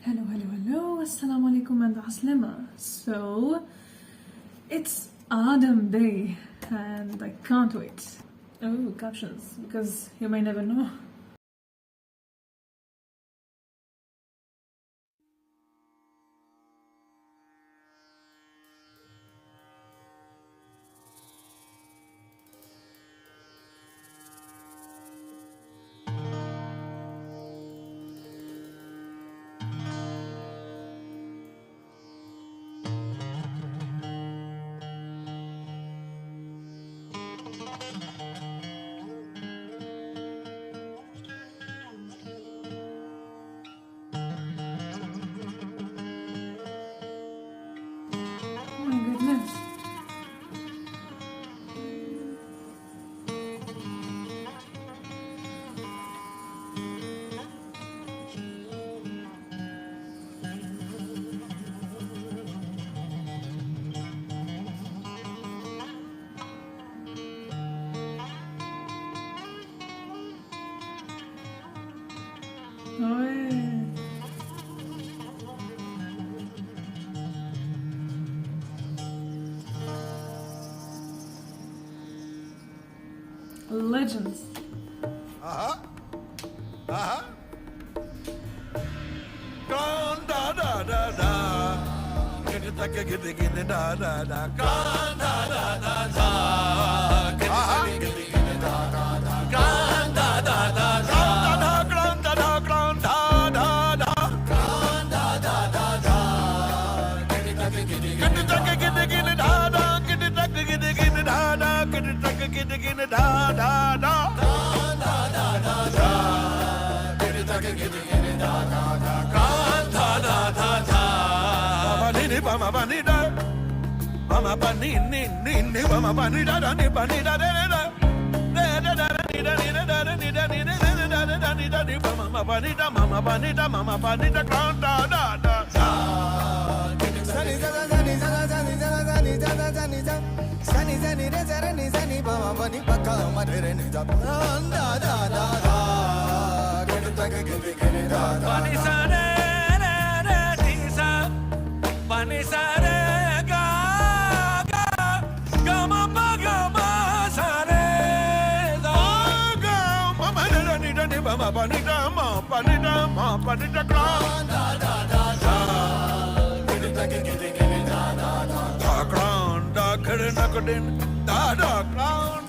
Hello, assalamu alaikum and aslama. So, it's Adam Day and I can't wait. Oh, captions, because you may never know. Oh my goodness. Oh, yeah. Legends. Gone da da da da. Get it like a get it da da da. Gone da da da da. Get it da da da. Gone da da da da. Gone da da gone da da da. Gone da da da da. Get it like a get it da da. Get it like a get it da da. Get it like a get it da da da. Gone da da da da. Get it like a get it da da da. Gone da da da da. Mama bani da, mama bani ni ni ni, mama bani da da ni bani da da da da da da ni da ni da da ni da ni da da da da ni da ni, mama bani da, mama bani da, mama bani da, ground da da da da. Sunny zani zani zani zani zani zani zani zani sunny zani re zani zani mama bani pakka madre ni da da da da da get it da da Bani sa re re re ti sa, bani sa re ga ga, ga ma sa re da ga, mama da ni da ni, mama bani da, mama bani da, mama bani da, ground da da da da. Get it da da da. Da ground da kare na kodin da da ground.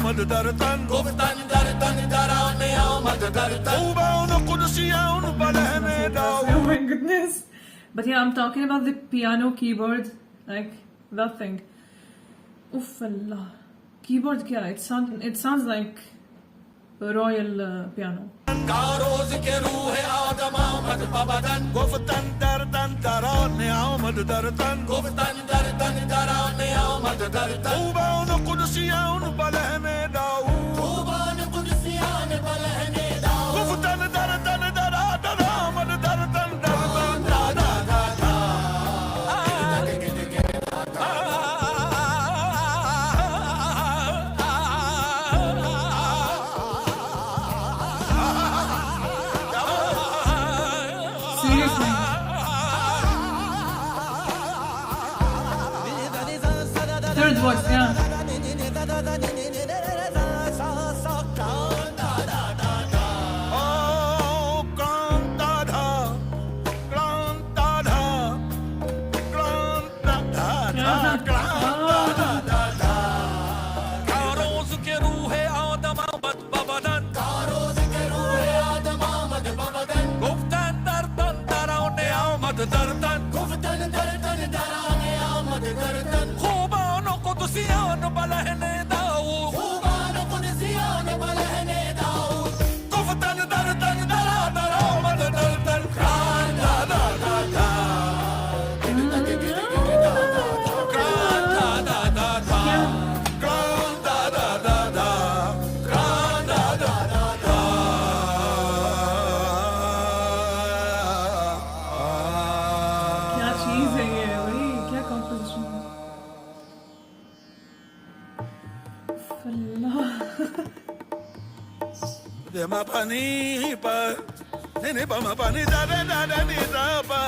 آمد در تن گفتن در تن ترانه آمد در تن خوبان و قدسیان بلهم داود. Oh my goodness. But yeah, I'm talking about the piano keyboard, like that thing. Oof Allah. Keyboard kya? It sounds like a royal piano. کاروز که روح آدم آمد ببدن گفتن در تن ترانه آمد در تن گفتن در تن ترانه آمد در تن خوبان و قدسیان بلهم داود خوبان قدسیان بلهم داود گفتن در تن در آمد در تن در تن دا دا دا دا Seriously. Third voice, yeah. خوبان و قدسیان بلهن داود خوبان و قدسیان بلهن داود گفتن در تن در آمد در تن کران دا دا دا دا کران دا دا دا دا کران دا دا دا دا کران دا دا دا دا क्या चीज है ये भाई, क्या composition है. Allah. de ma pani pa ne pa ma pani da da da da ni da pa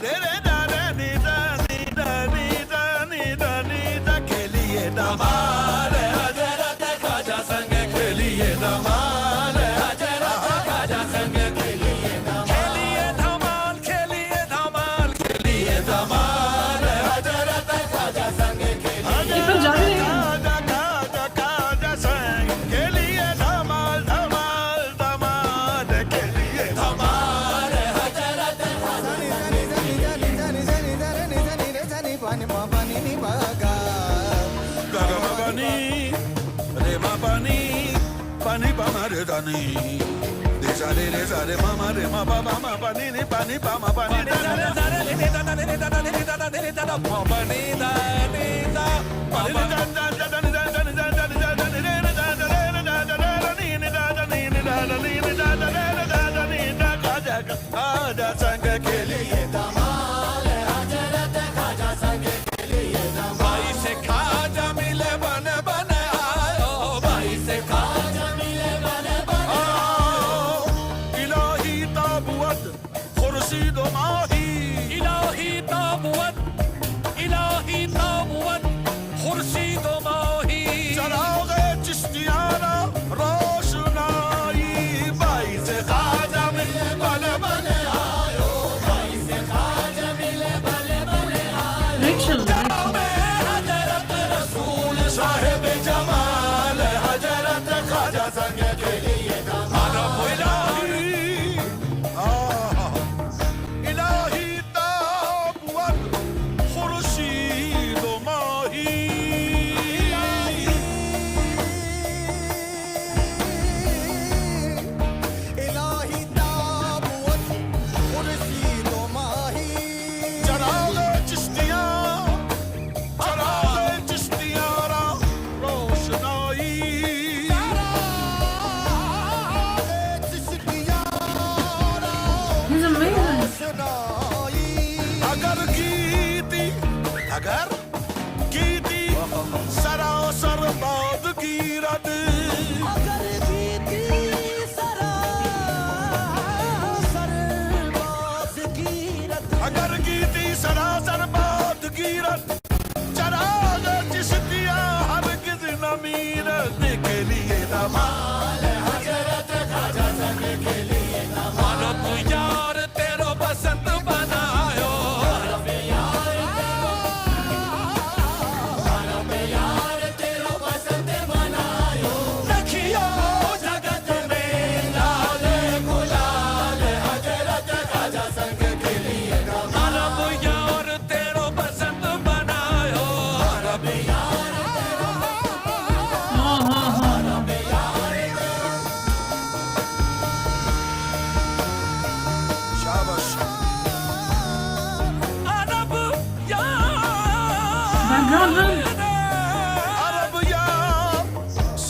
de da da ni da ni da ni da ni da ni da ke liye damal hajarat khaja sang ke liye damal hajarat khaja sang ke liye damal ke liye damal ke liye damal hajarat khaja sang ke liye ये पंजाबी नहीं है. Pani pa ma re da ni de sa re ma ma re ma pa ma pa ni ni pani pa ma pa ni da da da da ni da da ni da da ni da da ni da da pa pa ni da ni da pa ni da da da da ni da da ni da da ni da da ni da da da da da da ni ni da da ni ni da da ni ni da da da da ni da khaja khaja sang ke liye damal hajarat khaja sang ke liye damal bhai se khaja mile ban ban aayo bhai se khaja خورشید و ماهی الهی تابوت الهی تابوت خورشید و ماهی چراغ چشتیانا روشنایی باعث خواجه مل بل بل آیو باعث خواجه مل بل بل آیو Rachel. حضرت رسول صاحب جمال حضرت خواجه संग के लिए दामाद الهی الهی تابوت خورشید و ماهی الهی تابوت خورشید و ماهی چراغ چشتیان را روشنایی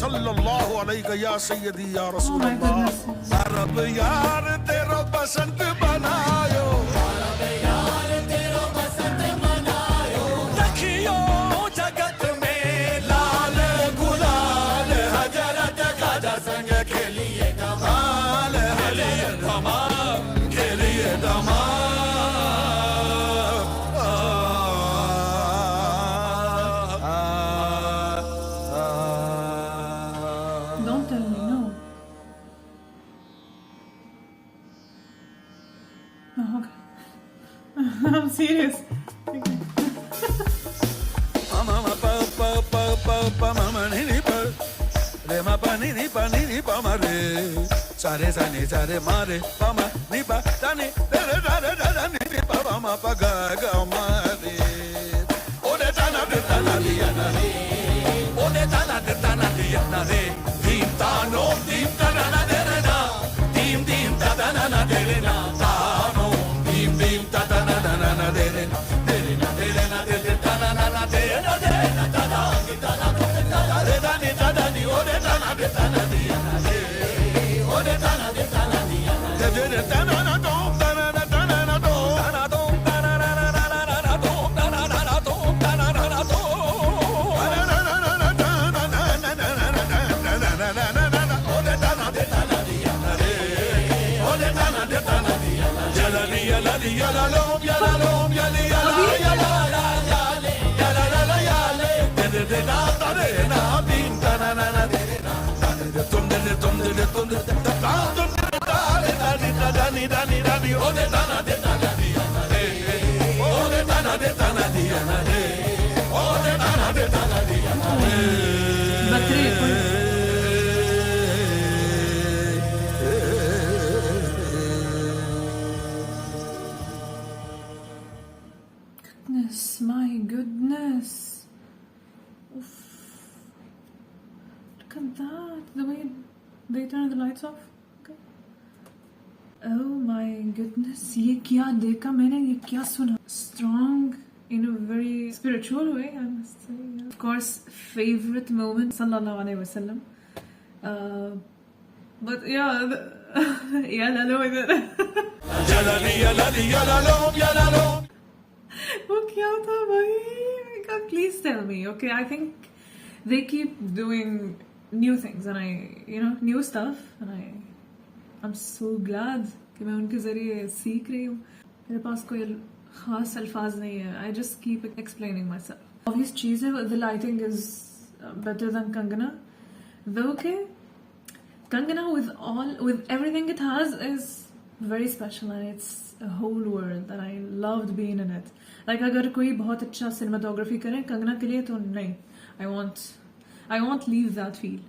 सल्लल्लाहु अलैहि या सय्यदी या Oh रसूल my Allah goodness. अरब यार तेरो बसंत बनायो रखियो जगत में लाल गुलाल हजरत खाजा संग खेलिए धमाल खेलिए धमाल खेलिए धमाल Don't tell me, no. Oh, okay. I'm serious. Okay. mama pa pa pa pa pa mama ni ni pa re ma pa ni ni pa ma re sare sa ni sare ma re pa ma ni pa da ni re re da re da da ni pa pa ma pa ga ga ma re o de ta na li ya na re o de ta na li ya na re dim ta no dim ta na de re na dim dim ta da na de re na ta no dim dim ta da na de re na de re na de re na de re ta na de na de na ta da ni ta na de da ni ta da ni o de ta na di ya na de o de ta na di ya na de de ta na na do ta na na ta na na do ta na do ta na na na na na na do ta na na na do ta na na na do ta na na na na ta na na na na na na na na o de ta na di ya na de o de ta na di ya na ya la li ya la li ya la lo ya la lo ya li ya la ya la ya le ya la la la ya le de na ta de na din ta na na na de na ta de tum de tum de tum de ta tum de ta de da ni da ni o de ta na di ya na de o de ta na di ya na de o de ta na di ya na de Bakri, goodness, my goodness. Oof. Look at that. The way they turn the lights off. Okay. Oh my goodness. ये क्या देखा मैंने ये क्या सुना strong in a very spiritual way I must say yeah. Of course favorite moment sallallahu alaihi wasallam but yeah yeah lalo idhar ya la li ya la li ya la lo ya la lo वो क्या था भाई God, please tell me okay I think they keep doing new things and I new stuff and I'm so glad कि मैं उनके जरिए सीख रही हूँ मेरे पास कोई खास अल्फाज नहीं है I just keep explaining myself obvious चीज़ है the lighting is better than Kangana though okay Kangana with everything it has is very special and it's a whole world and I loved being in it like अगर कोई बहुत अच्छा cinematography करे Kangana के लिए तो नहीं I won't leave that feel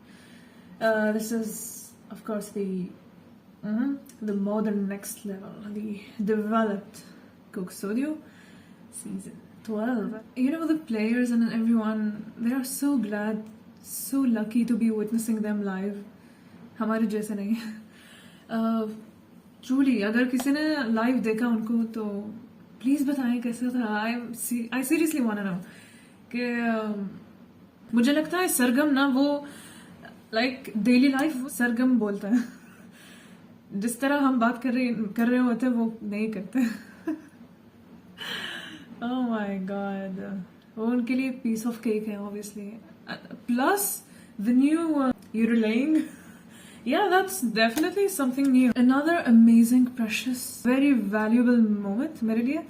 this is of course the modern next level the developed Coke Studio season 12 the players and everyone they are so glad so lucky to be witnessing them live हमारे जैसे नहीं truly अगर किसी ने live देखा उनको तो please बताएं कैसा था I seriously want to know कि मुझे लगता है सरगम ना वो like daily life वो सरगम बोलता है जिस तरह हम बात कर रहे होते वो नहीं करते oh my god वो उनके लिए piece of cake है obviously plus the new Eurolaying yeah that's definitely something new another amazing precious very valuable moment मेरे लिए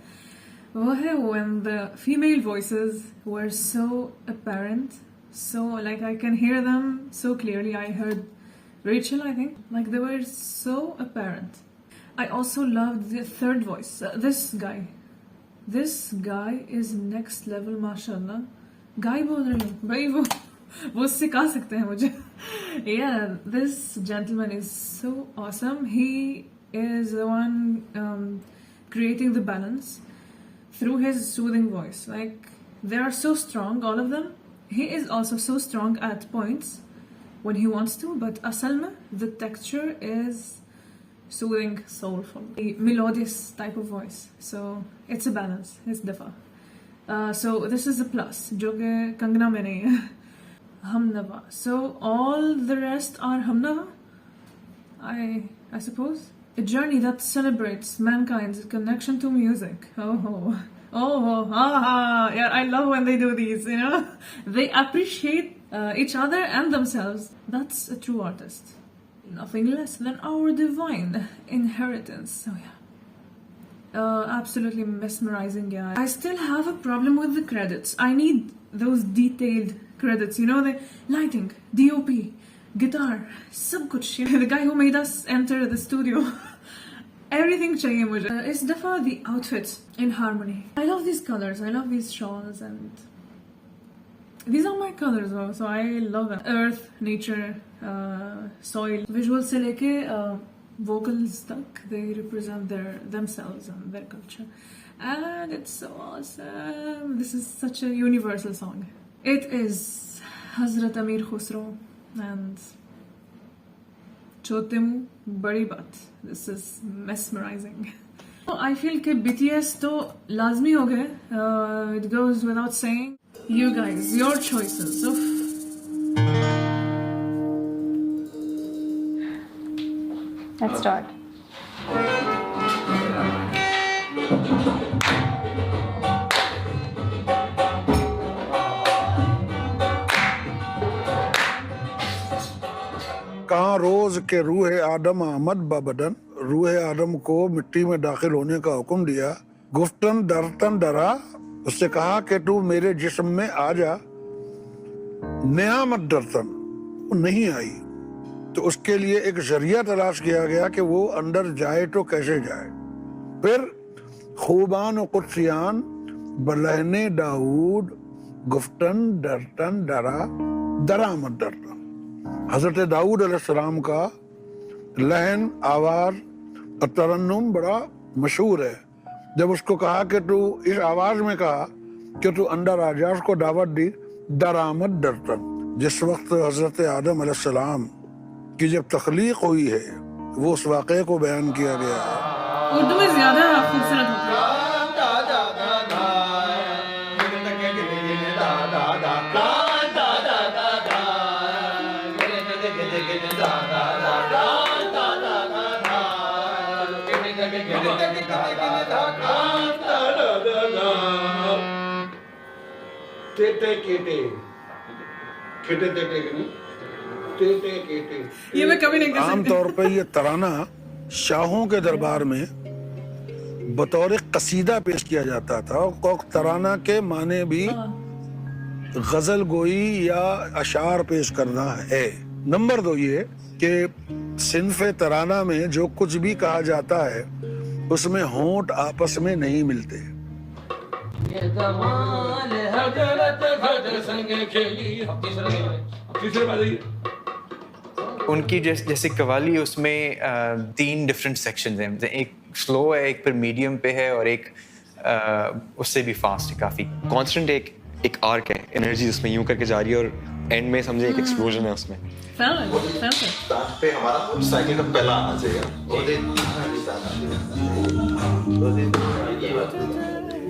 वो है when the female voices were so apparent so like I can hear them so clearly I heard Rachel I think like they were so apparent I also loved the third voice this guy is next level mashallah guy बोल रही हूँ भाई वो सिखा सकते हैं मुझे yeah this gentleman is so awesome he is the one creating the balance through his soothing voice like they are so strong all of them he is also so strong at points when he wants to but Asalma the texture is soothing soulful a melodious type of voice so it's a balance it's different so this is a plus जो कि कंगना में नहीं है Humnava. So all the rest are Humnava? I suppose. A journey that celebrates mankind's connection to music. Oh, yeah, I love when they do these, you know. They appreciate each other and themselves. That's a true artist. Nothing less than our divine inheritance. So yeah. Absolutely mesmerizing, yeah. I still have a problem with the credits. I need those detailed credits, you know, the lighting, DOP, guitar, सब कुछ. The guy who made us enter the studio. Everything चाहिए मुझे. It's definitely the outfits in harmony. I love these colors. I love these shawls, and these are my colors, so I love them. Earth, nature, soil. Visuals से लेके vocals तक, they represent themselves and their culture, and it's so awesome. This is such a universal song. It is Hazrat Amir Khusro and Chote Muh Badi Baat. This is mesmerizing. I feel कि BTS तो लाजमी हो गए. It goes without saying. You guys, your choices. Oof. Let's start. कहाँ रोज के रूह आदम आमद बबदन, रूह आदम को मिट्टी में दाखिल होने का हुक्म दिया. गुफ्तन दरतन डरा, उससे कहा कि तू मेरे जिस्म में आ जा. नियामत दरतन, वो नहीं आई, तो उसके लिए एक जरिया तलाश किया गया कि वो अंदर जाए तो कैसे जाए. फिर खूबान और कुर्सियान बलहने दाऊद, गुफ्तन दरतन डरा, दरामद दरतन. हजरत दाऊद अलैहिस्सलाम का लहन, आवाज और तरन्नुम बड़ा मशहूर है. जब उसको कहा कि तू इस आवाज में कहा कि तू अंदर आ जा, उसको दावत दी दरामद दरतन. जिस वक्त हजरत आदम अलैहिस्सलाम की जब तख्लीक हुई है, वो उस वाक़े को बयान किया गया है. उर्दू में ज्यादा खूबसूरत होता है. ये मैं कभी नहीं कर सकती. आमतौर पे ये तराना शाहों के दरबार में बतौर कसीदा पेश किया जाता था. और तराना के माने भी गजल गोई या अशार पेश करना है. नंबर 2 ये कि सिन्फ़े तराना में जो कुछ भी कहा जाता है, उसमें होंठ आपस में नहीं मिलते. उनकी जैसे कवाली, उसमें 3 डिफरेंट सेक्शंस हैं. एक स्लो है, एक पर मीडियम पे है, और एक उससे भी फास्ट है काफी. कांस्टेंट एक आर्क है, एनर्जी उसमें यूं करके जा रही है, और एंड में समझे एक एक्सप्लोजन है उसमें. पे हमारा साइकिल का पहला आना चाहिए.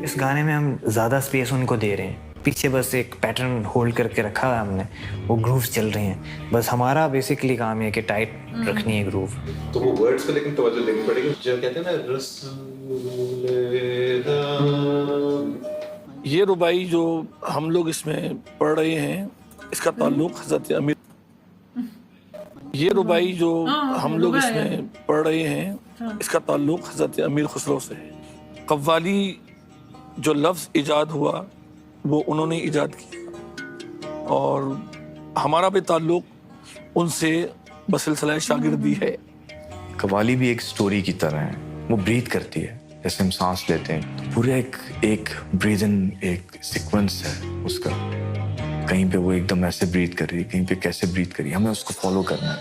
इस गाने में हम ज़्यादा स्पेस उनको दे रहे हैं. पीछे बस एक पैटर्न होल्ड करके रखा है हमने, वो ग्रूव्स चल रहे हैं. बस हमारा बेसिकली काम है कि टाइट रखनी है ग्रूव. तो वो वर्ड्स को लेकिन तवज्जो देनी पड़ेगी. जो कहते हैं ना रसूल, ये रुबाई जो हम लोग इसमें पढ़ रहे हैं, इसका ताल्लुक हज़रत अमीर. ये रुबाई जो हम लोग इसमें पढ़ रहे हैं, इसका ताल्लुक हज़रत अमीर खुसरो से है. कव्वाली जो लफ्ज़ इजाद हुआ, वो उन्होंने इजाद किया, और हमारा भी ताल्लुक उनसे बसिलसिला शागिर्दी है. कवाली भी एक स्टोरी की तरह है, वो ब्रीथ करती है. जैसे हम सांस लेते हैं, तो पूरा एक ब्रीथ इन, एक सीक्वेंस है उसका. कहीं पे वो एकदम ऐसे ब्रीथ कर रही है, कहीं पे कैसे ब्रीथ कर रही है, हमें उसको फॉलो करना है.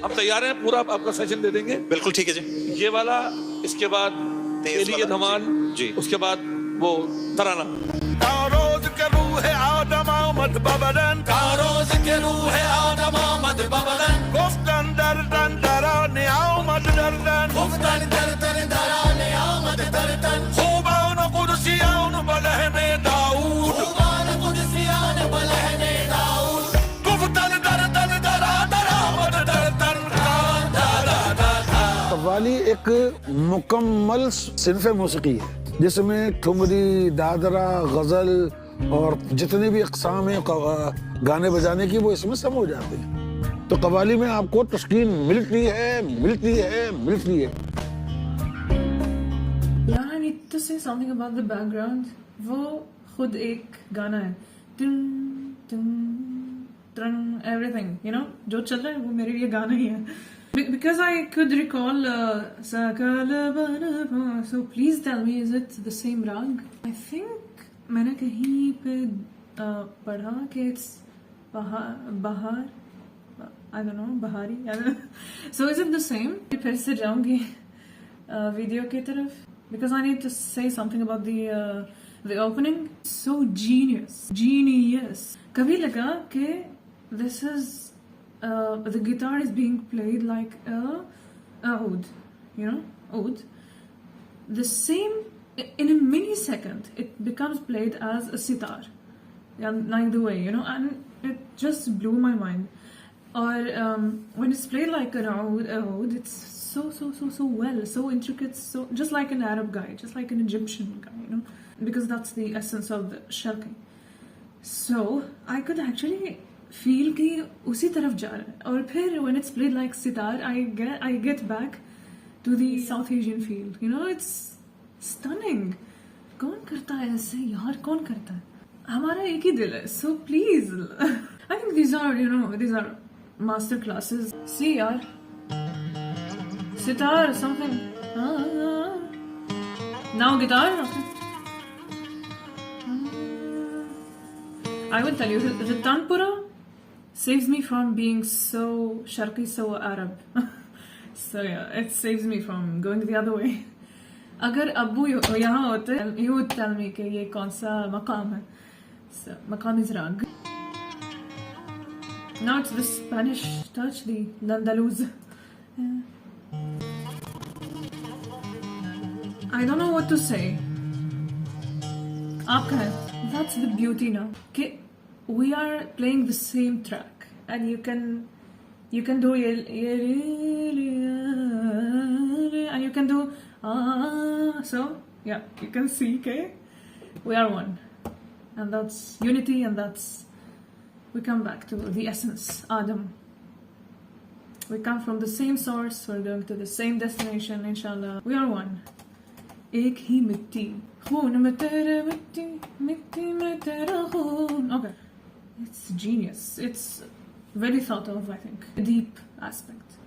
अब तैयार हैं? पूरा आपका सेशन दे देंगे. बिल्कुल ठीक है जी. ये वाला, इसके बाद तेली के धमाल जी, उसके बाद वो तराना. रोज के रूह आदम आमद बबदन, रोज के रूह आदम आमद बबदन, गुफ्तन दर आमद दर्दन गुफ्तन तर तर दराने आमद दर्दन खुबान कुदसियान बलहने दाऊद खुबान कुदसियान बलहने दाऊद गुफ्तन दर्दन दरा दरामद दर्दन कान दा दा दा दा कव्वाली एक मुकम्मल सिनफ मौसीकी है जिसमें ठुमरी, दादरा, गजल और जितने भी अक़साम हैं गाने बजाने की वो इसमें सब हो जाते हैं। तो कव्वाली में आपको तस्कीन मिलती है। Yeah, I need to say something about the background. वो खुद एक गाना है, टिंग टिंग ट्रंग everything, you know, जो चल रहा है वो मेरे लिए गाना ही है. Because I could recall so please tell me, is it the same rag? I think मैंने कहीं पे पढ़ा कि it's bahar. I don't know, bahari. I don't know. So is it the same? फिर से जाऊंगी वीडियो की तरफ because I need to say something about the opening. So genius. कभी लगा कि this is the guitar is being played like a oud, you know, oud. The same in a millisecond it becomes played as a sitar, like the way, you know, and it just blew my mind. Or when it's played like an oud, it's so well, so intricate, so just like an Arab guy, just like an Egyptian guy, you know, because that's the essence of the sharqi. So I could actually feel कि उसी तरफ जा रहा है. और फिर when it's played like sitar, I get back to the South Asian feel, you know, it's stunning. कौन करता है ऐसे यार, कौन करता है? हमारा एक ही दिल है. So please, I think these are master classes. See yaar, sitar something. Now guitar. I will tell you, the tanpura saves me from being so sharqi, so Arab. So yeah, it saves me from going the other way. अगर अब्बू यहाँ होते, he would tell me कि ये कौन सा मकाम है. So मकाम is rag. Now it's the Spanish touch, the Andaluz. I don't know what to say. आपका है. That's the beauty now. कि we are playing the same track, and you can do and you can do so yeah, you can see okay, we are one, and that's unity, and that's. We come back to the essence, Adam. We come from the same source, we're going to the same destination, inshallah. We are one. एक ही मिट्टी, खून में तेरे मिट्टी, मिट्टी में तेरा खून. Okay. It's genius. It's very thought of, I think. A deep aspect.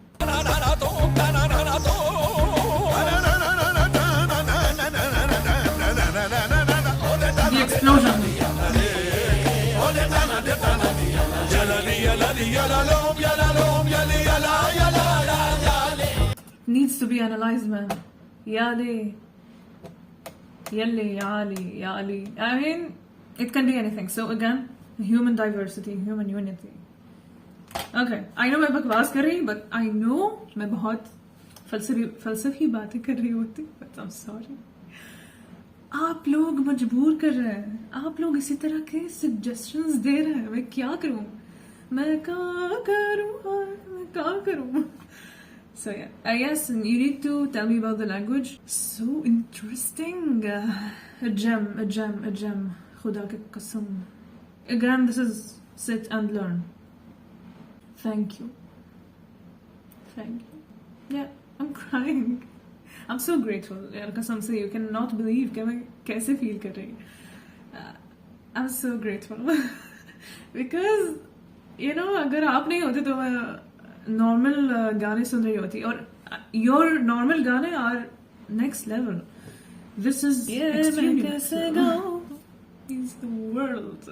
The explosion. Needs to be analyzed, man. Yali, Yali, Yali, Yali. I mean, it can be anything. So again, human diversity, human unity. Okay, I know मैं बकवास कर रही, but I know मैं बहुत फलसफी बातें कर रही होती, but I'm sorry. आप लोग मजबूर कर रहे हैं, आप लोग इसी तरह के suggestions दे रहे हैं. मैं क्या करूं? मैं क्या करूं? So yeah, yes, and you need to tell me about the language. So interesting. A gem. खुदा के कसम. Again, this is sit and learn. Thank you. Yeah, I'm crying. I'm so grateful. यार कसम से, you cannot believe कि मैं कैसे feel कर रही. I'm so grateful because you know, अगर आप नहीं होते तो मैं normal गाने सुन रही होती, और your normal गाने are next level. This is extremely next level. Is the world.